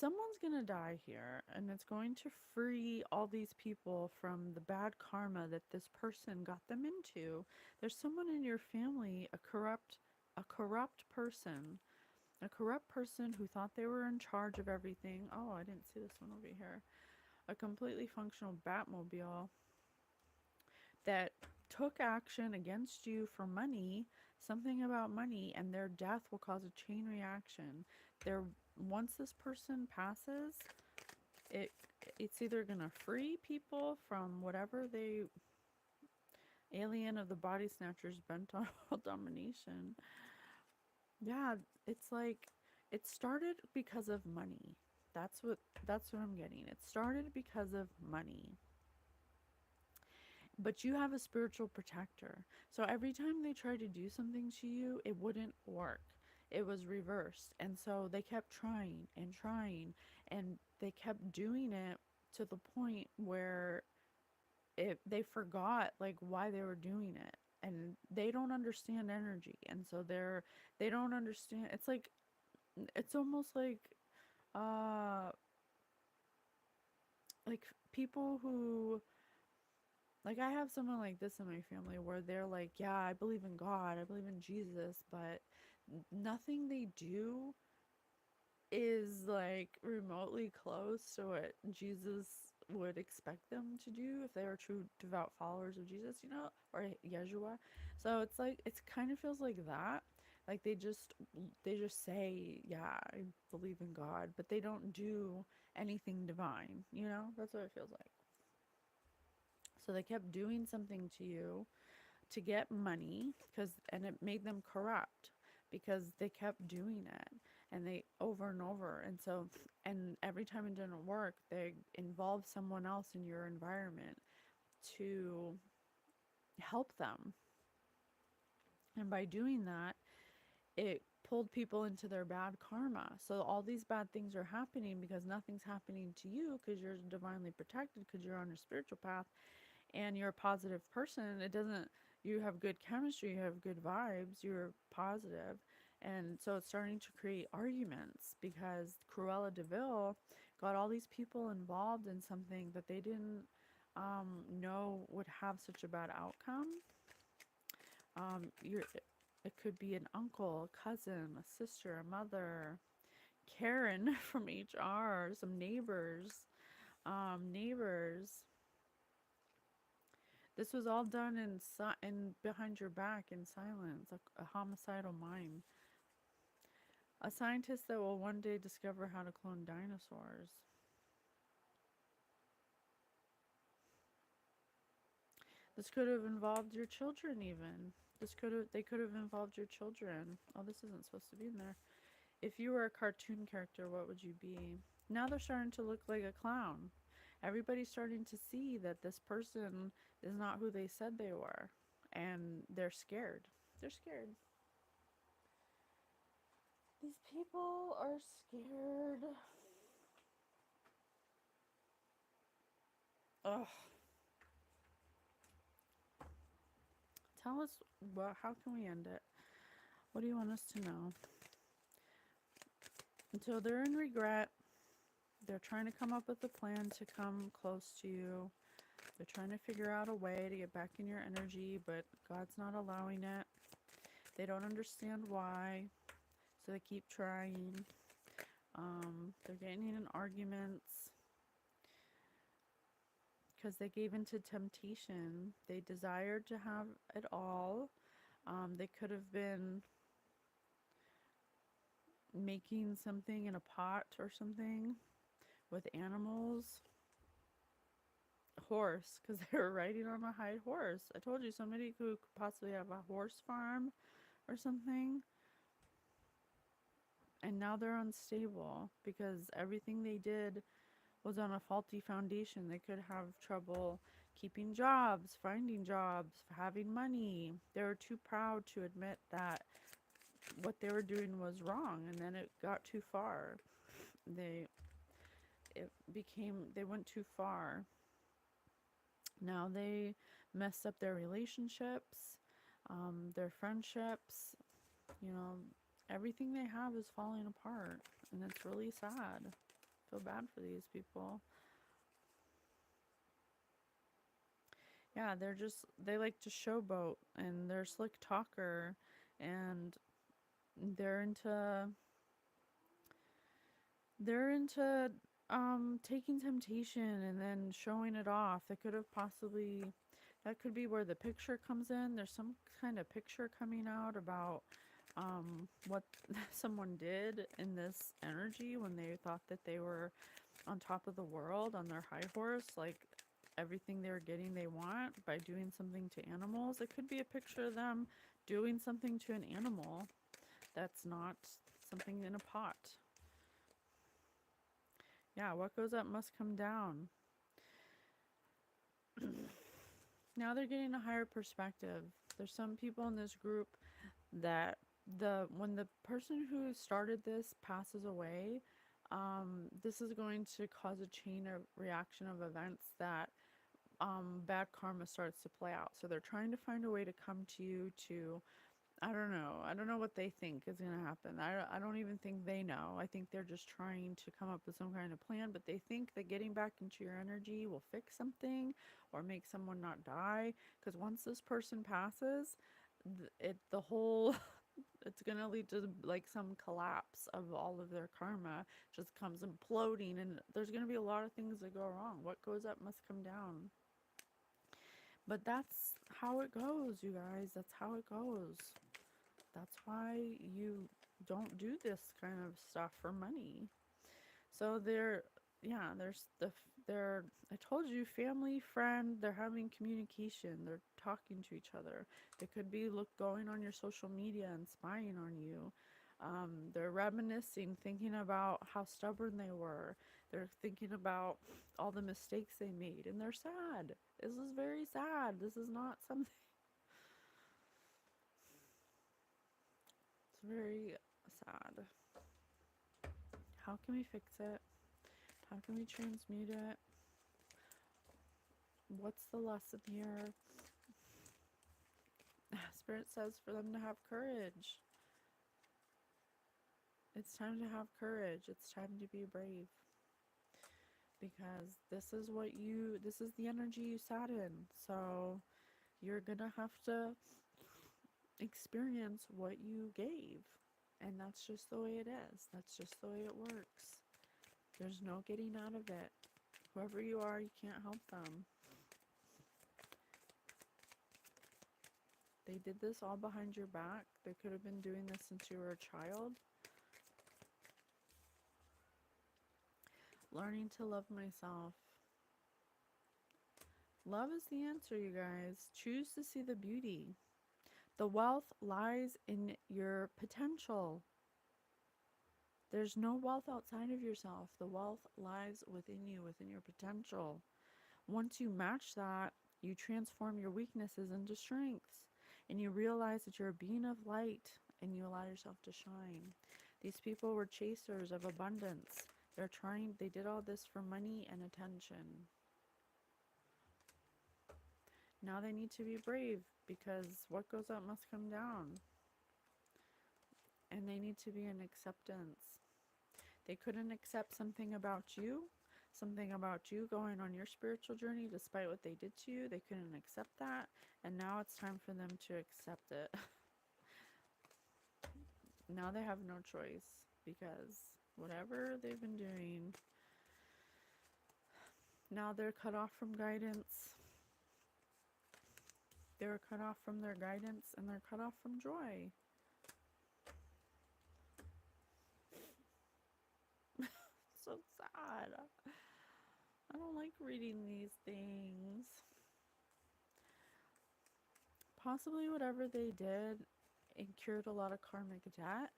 someone's gonna die here, and it's going to free all these people from the bad karma that this person got them into. There's someone in your family, a corrupt person, who thought they were in charge of everything. Oh, I didn't see this one over here. A completely functional Batmobile that took action against you for money, something about money, and their death will cause a chain reaction. There, once this person passes, it it's either gonna free people from whatever they alien of the body snatchers bent on domination. Yeah, it's like it started because of money. That's what I'm getting. It started because of money. But you have a spiritual protector. So every time they tried to do something to you, it wouldn't work. It was reversed. And so they kept trying and trying, and they kept doing it to the point where they forgot like why they were doing it. And they don't understand energy. And so they don't understand. It's almost uh like people who, like, I have someone like this in my family where they're like, yeah, I believe in God, I believe in Jesus, but nothing they do is like remotely close to what Jesus would expect them to do if they were true devout followers of Jesus, or Yeshua. So it's like it kind of feels like that. Like they just say, yeah, I believe in God, but they don't do anything divine. That's what it feels like. So they kept doing something to you to get money, and it made them corrupt because they kept doing it, and they over and over. And every time it didn't work, they involved someone else in your environment to help them. And by doing that, it pulled people into their bad karma. So all these bad things are happening because nothing's happening to you, because you're divinely protected, because you're on a spiritual path and you're a positive person. It doesn't, you have good chemistry, you have good vibes, you're positive. And so it's starting to create arguments because Cruella de Vil got all these people involved in something that they didn't know would have such a bad outcome. It could be an uncle, a cousin, a sister, a mother, Karen from HR, some neighbors. This was all done in behind your back in silence, a homicidal mind. A scientist that will one day discover how to clone dinosaurs. This could have involved your children even. They could have involved your children. Oh, this isn't supposed to be in there. If you were a cartoon character, what would you be? Now they're starting to look like a clown. Everybody's starting to see that this person is not who they said they were. And they're scared. They're scared. These people are scared. Ugh. Tell us, how can we end it? What do you want us to know? Until they're in regret, they're trying to come up with a plan to come close to you. They're trying to figure out a way to get back in your energy, but God's not allowing it. They don't understand why, so they keep trying. They're getting in arguments because they gave into temptation. They desired to have it all. They could have been making something in a pot or something with animals. Horse, because they were riding on a high horse. I told you, somebody who could possibly have a horse farm or something. And now they're unstable because everything they did was on a faulty foundation. They could have trouble keeping jobs, finding jobs, having money. They were too proud to admit that what they were doing was wrong, and then it got too far. They went too far. Now they messed up their relationships, their friendships. You know, everything they have is falling apart, and it's really sad. I feel bad for these people. Yeah, they like to showboat, and they're slick talker, and they're into they're into taking temptation and then showing it off. That could be where the picture comes in. There's some kind of picture coming out about what someone did in this energy when they thought that they were on top of the world on their high horse, like everything they're getting they want by doing something to animals. It could be a picture of them doing something to an animal that's not something in a pot. Yeah, what goes up must come down. Now they're getting a higher perspective. There's some people in this group that when the person who started this passes away, this is going to cause a chain of reaction of events that bad karma starts to play out. So they're trying to find a way to come to you to, I don't know. I don't know what they think is going to happen. I don't even think they know. I think they're just trying to come up with some kind of plan, but they think that getting back into your energy will fix something or make someone not die. Because once this person passes, the whole it's going to lead to like some collapse of all of their karma, just comes imploding, and there's going to be a lot of things that go wrong. What goes up must come down. But that's how it goes, you guys. That's how it goes. That's why you don't do this kind of stuff for money. So I told you, family, friend, they're having communication, they're talking to each other. They could be going on your social media and spying on you. They're reminiscing, thinking about how stubborn they were. They're thinking about all the mistakes they made, and they're sad. This is very sad. This is not something. It's very sad. How can we fix it? How can we transmute it? What's the lesson here? Spirit says for them to have courage. It's time to have courage. It's time to be brave. Because this is the energy you sat in. So you're gonna have to experience what you gave. And that's just the way it is. That's just the way it works. There's no getting out of it. Whoever you are, you can't help them. They did this all behind your back. They could have been doing this since you were a child. Learning to love myself. Love is the answer, you guys. Choose to see the beauty. The wealth lies in your potential. There's no wealth outside of yourself. The wealth lies within you, within your potential. Once you match that, you transform your weaknesses into strengths. And you realize that you're a being of light, and you allow yourself to shine. These people were chasers of abundance. They did all this for money and attention. Now they need to be brave because what goes up must come down. And they need to be in acceptance. They couldn't accept something about you going on your spiritual journey despite what they did to you. They couldn't accept that. And now it's time for them to accept it. Now they have no choice because whatever they've been doing, now they're cut off from guidance. They're cut off from their guidance and they're cut off from joy. So sad. I don't like reading these things. Possibly whatever they did incurred a lot of karmic debt.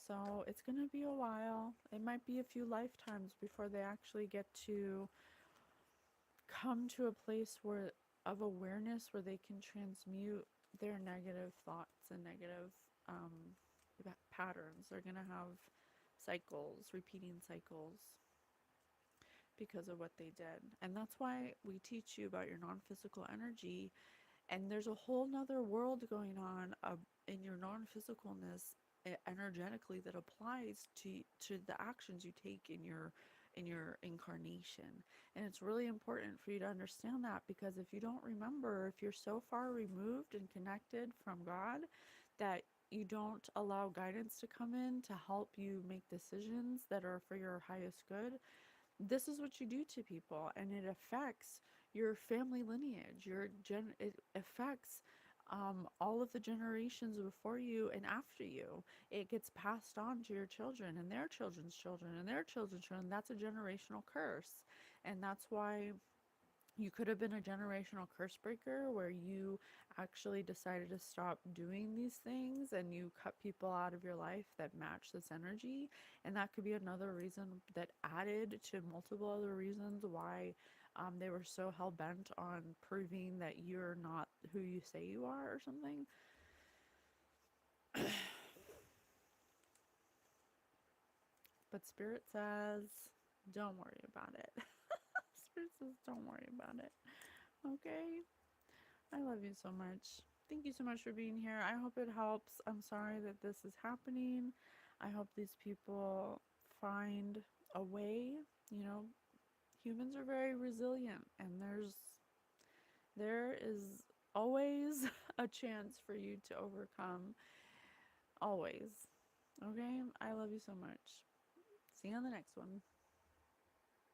So it's going to be a while. It might be a few lifetimes before they actually get to come to a place of awareness where they can transmute their negative thoughts and negative patterns. They're going to have cycles, repeating cycles because of what they did. And that's why we teach you about your non-physical energy. And there's a whole nother world going on in your non-physicalness energetically that applies to the actions you take in your incarnation. And it's really important for you to understand that, because if you don't remember, if you're so far removed and connected from God that you don't allow guidance to come in to help you make decisions that are for your highest good, this is what you do to people, and it affects your family lineage. It affects all of the generations before you and after you. It gets passed on to your children and their children's children and their children's children. That's a generational curse, and that's why you could have been a generational curse breaker where you actually decided to stop doing these things and you cut people out of your life that match this energy. And that could be another reason that added to multiple other reasons why they were so hell-bent on proving that you're not who you say you are or something. But Spirit says, don't worry about it. Spirit says, don't worry about it. Okay? I love you so much. Thank you so much for being here. I hope it helps. I'm sorry that this is happening. I hope these people find a way. You know, humans are very resilient, and there is always a chance for you to overcome. Always. Okay? I love you so much. See you on the next one.